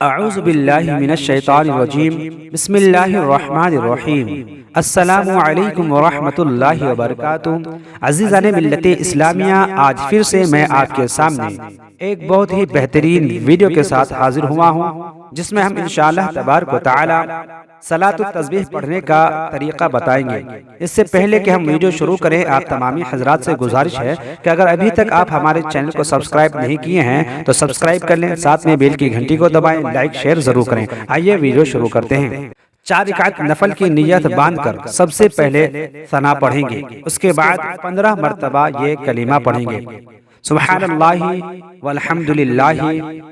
اعوذ باللہ من الشیطان الرجیم بسم اللہ الرحمن الرحیم السلام علیکم ورحمۃ اللہ وبرکاتہ۔ عزیزان ملت اسلامیہ، آج پھر سے میں آپ کے سامنے ایک بہت ہی بہترین ویڈیو کے ساتھ حاضر ہوا ہوں، جس میں ہم انشاءاللہ تبارک و تعالی صلاۃ التسبیح پڑھنے کا طریقہ بتائیں گے۔ اس سے پہلے کہ ہم ویڈیو شروع کریں، آپ تمامی حضرات سے گزارش ہے کہ اگر ابھی تک آپ ہمارے چینل کو سبسکرائب نہیں کیے ہیں تو سبسکرائب کر لیں، ساتھ میں بیل کی گھنٹی کو دبائیں، لائک شیئر ضرور کریں۔ آئیے ویڈیو شروع کرتے ہیں۔ 4 رکعت نفل کی نیت باندھ کر سب سے پہلے ثنا پڑھیں گے، اس کے بعد 15 مرتبہ یہ کلمہ پڑھیں گے: سبحان اللہ والحمد للہ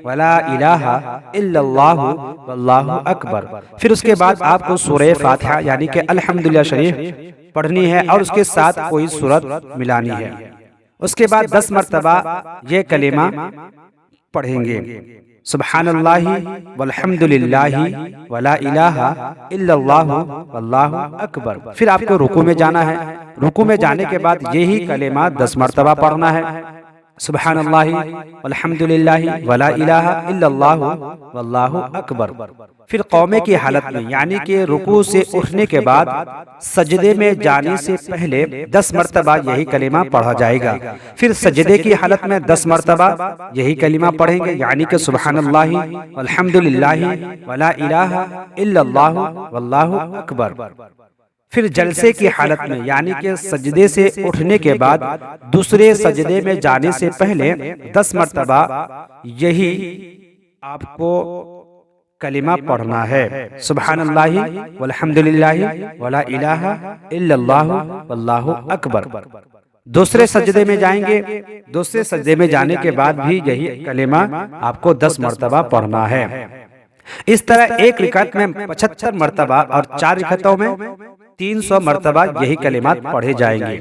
ولا الہ الا اللہ واللہ اکبر۔ پھر اس کے بعد آپ کو سورہ فاتحہ یعنی کہ الحمدللہ شریف پڑھنی ہے اور اس کے ساتھ کوئی سورت ملانی ہے۔ اس کے بعد 10 مرتبہ یہ کلمہ پڑھیں گے: سبحان اللہ والحمد للہ ولا الہ الا اللہ واللہ اکبر۔ پھر آپ کو رکوع میں جانا ہے، رکوع میں جانے کے بعد یہی کلمہ 10 مرتبہ پڑھنا ہے: سبحان اللہ والحمد للہ ولا الہ الا اللہ واللہ اکبر۔ پھر قومے کی حالت میں یعنی کہ رکوع سے اٹھنے کے بعد سجدے میں جانے سے پہلے 10 مرتبہ یہی کلمہ پڑھا جائے گا۔ پھر سجدے کی حالت میں 10 مرتبہ یہی کلمہ پڑھیں گے یعنی کہ سبحان اللہ والحمد للہ ولا الہ الا اللہ واللہ اکبر۔ پھر جلسے کی حالت میں یعنی کہ سجدے سے اٹھنے کے بعد دوسرے سجدے میں جانے سے پہلے 10 مرتبہ یہی آپ کو کلمہ پڑھنا ہے: سبحان اللہ والحمد للہ ولا الہ الا اللہ واللہ اکبر۔ دوسرے سجدے میں جائیں گے، دوسرے سجدے میں جانے کے بعد بھی یہی کلمہ آپ کو 10 مرتبہ پڑھنا ہے۔ اس طرح ایک رکعت میں 75 مرتبہ اور 4 رکعتوں میں 300 مرتبہ یہی کلمات پڑھے جائیں گے۔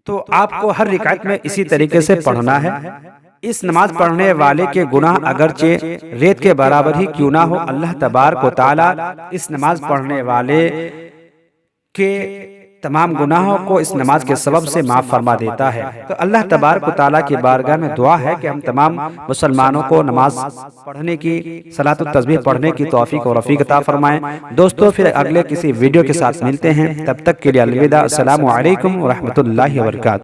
تو آپ کو ہر رکعت میں اسی طریقے سے پڑھنا ہے۔ اس نماز پڑھنے والے کے گناہ اگرچہ ریت کے برابر ہی کیوں نہ ہو، اللہ تبارک و تعالی اس نماز پڑھنے والے کے تمام گناہوں کو اس نماز کے سبب سے معاف فرما دیتا ہے۔ تو اللہ تبارک و تعالی کی بارگاہ میں دعا ہے کہ ہم تمام مسلمانوں کو نماز پڑھنے کی، صلاۃ التسبیح پڑھنے کی توفیق و رفیق عطا فرمائیں۔ دوستو پھر اگلے کسی ویڈیو کے ساتھ ملتے ہیں، تب تک کے لیے الوداع۔ السلام علیکم ورحمۃ اللہ وبرکاتہ۔